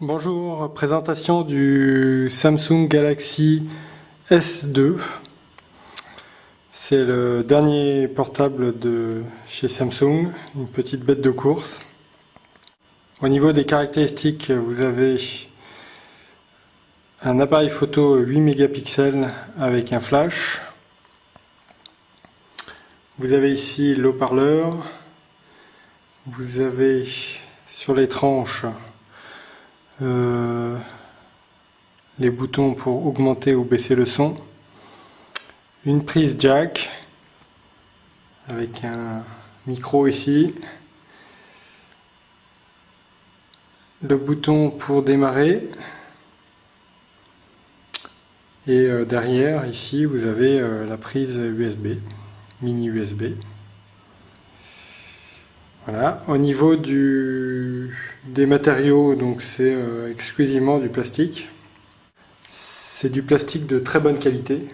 Bonjour, présentation du Samsung Galaxy S2. C'est le dernier portable de chez Samsung, une petite bête de course. Au niveau des caractéristiques, vous avez un appareil photo 8 mégapixels avec un flash. Vous avez ici l'haut-parleur. Vous avez sur les tranches les boutons pour augmenter ou baisser le son, une prise jack avec un micro ici, le bouton pour démarrer et derrière ici vous avez la prise USB, mini USB. Voilà. Au niveau des matériaux, donc c'est exclusivement du plastique. C'est du plastique de très bonne qualité.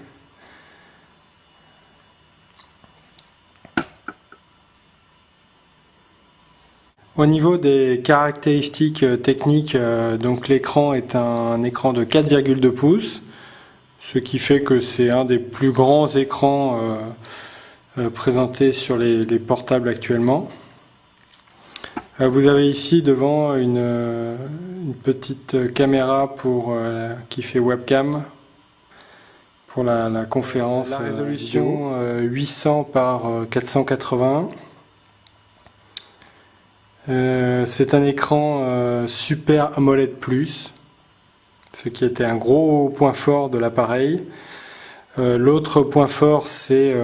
Au niveau des caractéristiques techniques, donc l'écran est un écran de 4,2 pouces, ce qui fait que c'est un des plus grands écrans présentés sur les portables actuellement. Vous avez ici devant une petite caméra qui fait webcam pour la conférence. La résolution 800 par 480. C'est un écran Super AMOLED Plus, ce qui était un gros point fort de l'appareil. L'autre point fort, c'est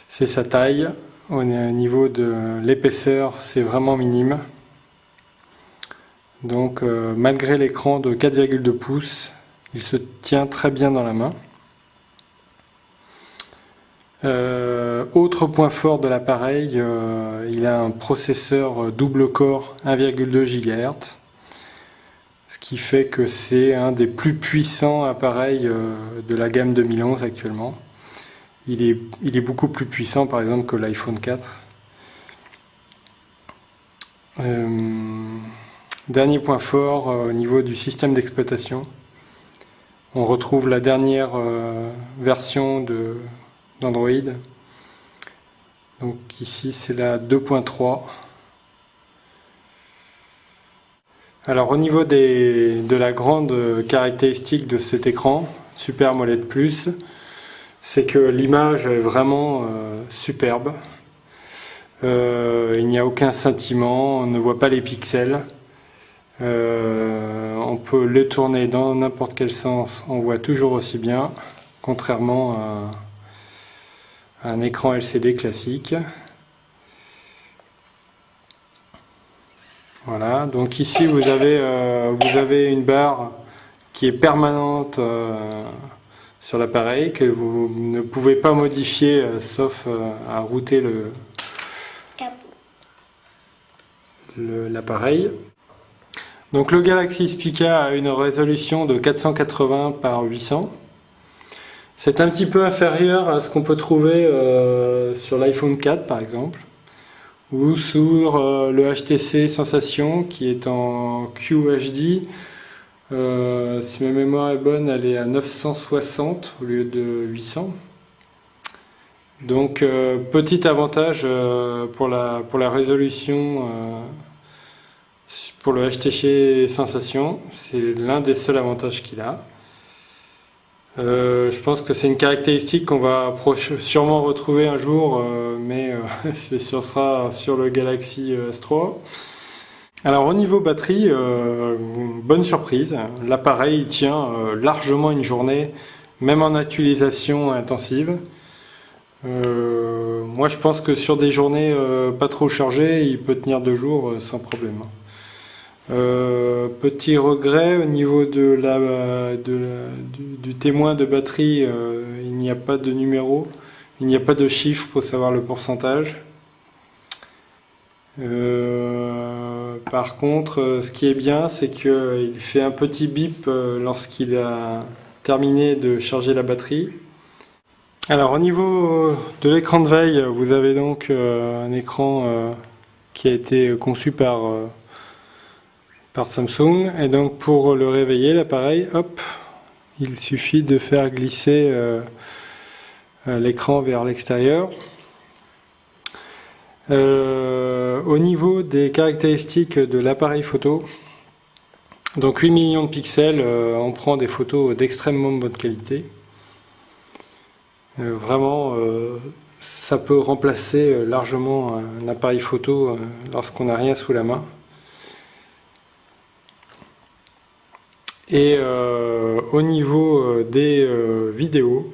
sa taille. Au niveau de l'épaisseur, c'est vraiment minime. Donc malgré l'écran de 4,2 pouces, il se tient très bien dans la main. Autre point fort de l'appareil, il a un processeur double core 1,2 GHz, ce qui fait que c'est un des plus puissants appareils de la gamme 2011 actuellement. Il est beaucoup plus puissant par exemple que l'iPhone 4. Dernier point fort au niveau du système d'exploitation. On retrouve la dernière version d'Android. Donc ici c'est la 2.3. Alors au niveau de la grande caractéristique de cet écran Super AMOLED Plus, c'est que l'image est vraiment superbe. Il n'y a aucun scintillement, on ne voit pas les pixels. On peut le tourner dans n'importe quel sens, on voit toujours aussi bien, contrairement à un écran LCD classique. Voilà, donc ici vous avez une barre qui est permanente sur l'appareil, que vous ne pouvez pas modifier sauf à router l'appareil. Donc le Galaxy Spica a une résolution de 480 par 800. C'est un petit peu inférieur à ce qu'on peut trouver sur l'iPhone 4 par exemple, ou sur le HTC Sensation qui est en QHD. Si ma mémoire est bonne, elle est à 960 au lieu de 800. Donc petit avantage pour la résolution pour le HTC Sensation, c'est l'un des seuls avantages qu'il a. Je pense que c'est une caractéristique qu'on va sûrement retrouver un jour, mais ce sera sur le Galaxy S3. Alors au niveau batterie, bonne surprise, l'appareil tient largement une journée, même en utilisation intensive. Moi je pense que sur des journées pas trop chargées, il peut tenir 2 jours sans problème. Petit regret au niveau du témoin de batterie, il n'y a pas de numéro, il n'y a pas de chiffre pour savoir le pourcentage. Par contre, ce qui est bien, c'est qu'il fait un petit bip lorsqu'il a terminé de charger la batterie. Alors au niveau de l'écran de veille, vous avez donc un écran qui a été conçu par par Samsung. Et donc pour le réveiller, l'appareil, hop, il suffit de faire glisser l'écran vers l'extérieur. Au niveau des caractéristiques de l'appareil photo, donc 8 millions de pixels, on prend des photos d'extrêmement bonne qualité. Vraiment, ça peut remplacer largement un appareil photo lorsqu'on n'a rien sous la main. Et au niveau des vidéos,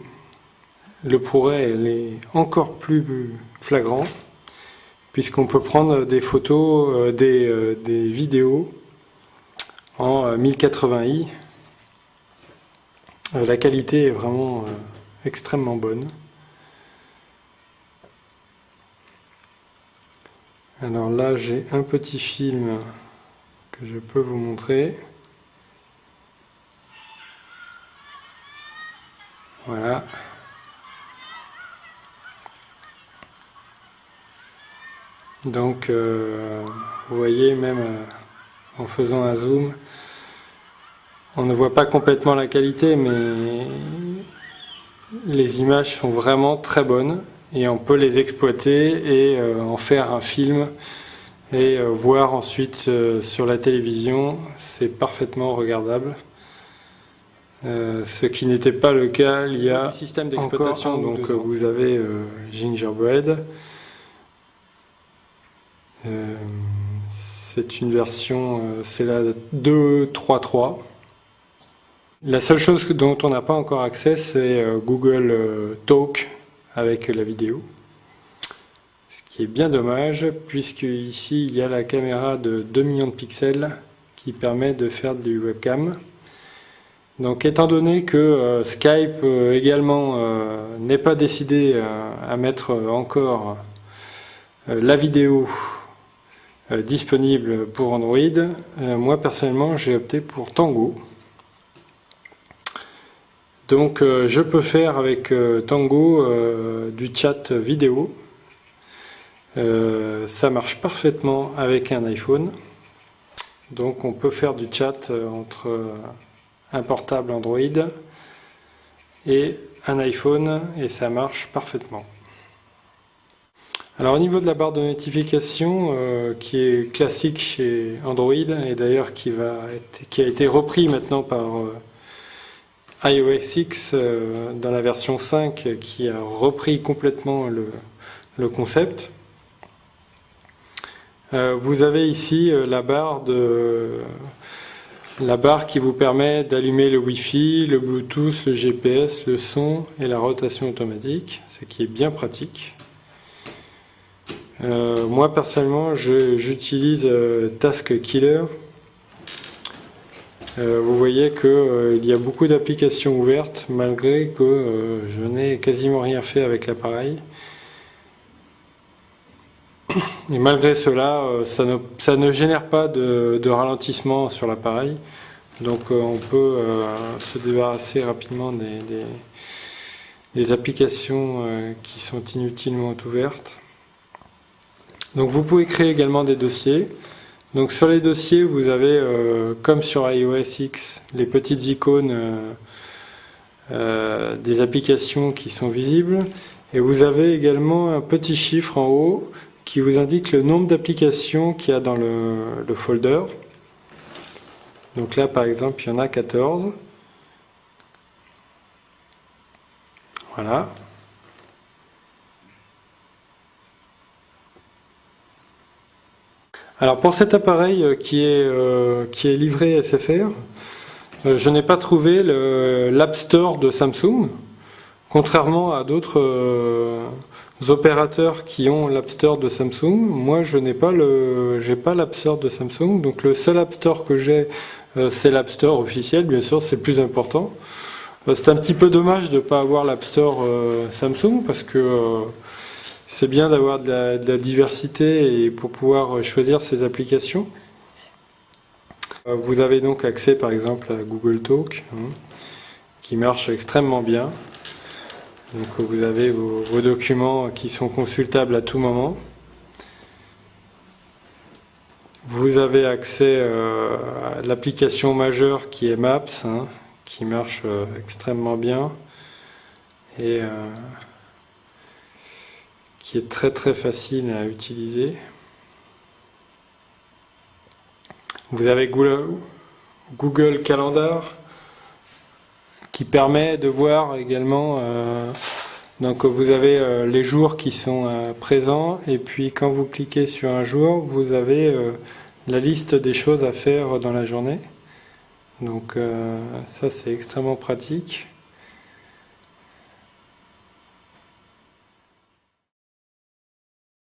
le progrès est encore plus flagrant, puisqu'on peut prendre des photos, des vidéos en 1080i. La qualité est vraiment extrêmement bonne. Alors là, j'ai un petit film que je peux vous montrer. Voilà. Donc, vous voyez, même en faisant un zoom, on ne voit pas complètement la qualité, mais les images sont vraiment très bonnes et on peut les exploiter et en faire un film et voir ensuite sur la télévision. C'est parfaitement regardable. Ce qui n'était pas le cas il y a un système d'exploitation. Donc vous avez Gingerbread. C'est une version, c'est la 2.3.3. La seule chose dont on n'a pas encore accès, c'est Google Talk avec la vidéo. Ce qui est bien dommage, puisque ici il y a la caméra de 2 millions de pixels qui permet de faire du webcam. Donc étant donné que Skype également n'est pas décidé à mettre encore la vidéo disponible pour Android, moi personnellement j'ai opté pour Tango. Donc je peux faire avec Tango du chat vidéo. Ça marche parfaitement avec un iPhone. Donc on peut faire du chat entre un portable Android et un iPhone et ça marche parfaitement. Alors au niveau de la barre de notification qui est classique chez Android et d'ailleurs qui a été repris maintenant par iOS X dans la version 5 qui a repris complètement le concept. Vous avez ici la barre qui vous permet d'allumer le Wi-Fi, le Bluetooth, le GPS, le son et la rotation automatique, ce qui est bien pratique. Moi personnellement j'utilise Task Killer. Vous voyez qu'il y a beaucoup d'applications ouvertes malgré que je n'ai quasiment rien fait avec l'appareil. Et malgré cela, ça ne génère pas de ralentissement sur l'appareil. Donc on peut se débarrasser rapidement des applications qui sont inutilement ouvertes. Donc vous pouvez créer également des dossiers. Donc sur les dossiers, vous avez, comme sur iOS X, les petites icônes des applications qui sont visibles. Et vous avez également un petit chiffre en haut qui vous indique le nombre d'applications qu'il y a dans le folder. Donc là, par exemple, il y en a 14. Voilà. Alors pour cet appareil qui est livré SFR, je n'ai pas trouvé l'App Store de Samsung, contrairement à d'autres opérateurs qui ont l'App Store de Samsung. Moi je n'ai pas l'App Store de Samsung, donc le seul App Store que j'ai c'est l'App Store officiel, bien sûr c'est le plus important. C'est un petit peu dommage de ne pas avoir l'App Store Samsung parce que c'est bien d'avoir de la diversité et pour pouvoir choisir ses applications. Vous avez donc accès par exemple à Google Talk, qui marche extrêmement bien. Donc vous avez vos documents qui sont consultables à tout moment. Vous avez accès à l'application majeure qui est Maps, hein, qui marche extrêmement bien et qui est très très facile à utiliser. Vous avez Google Calendar qui permet de voir également, donc vous avez les jours qui sont présents, et puis quand vous cliquez sur un jour, vous avez la liste des choses à faire dans la journée. Donc ça c'est extrêmement pratique.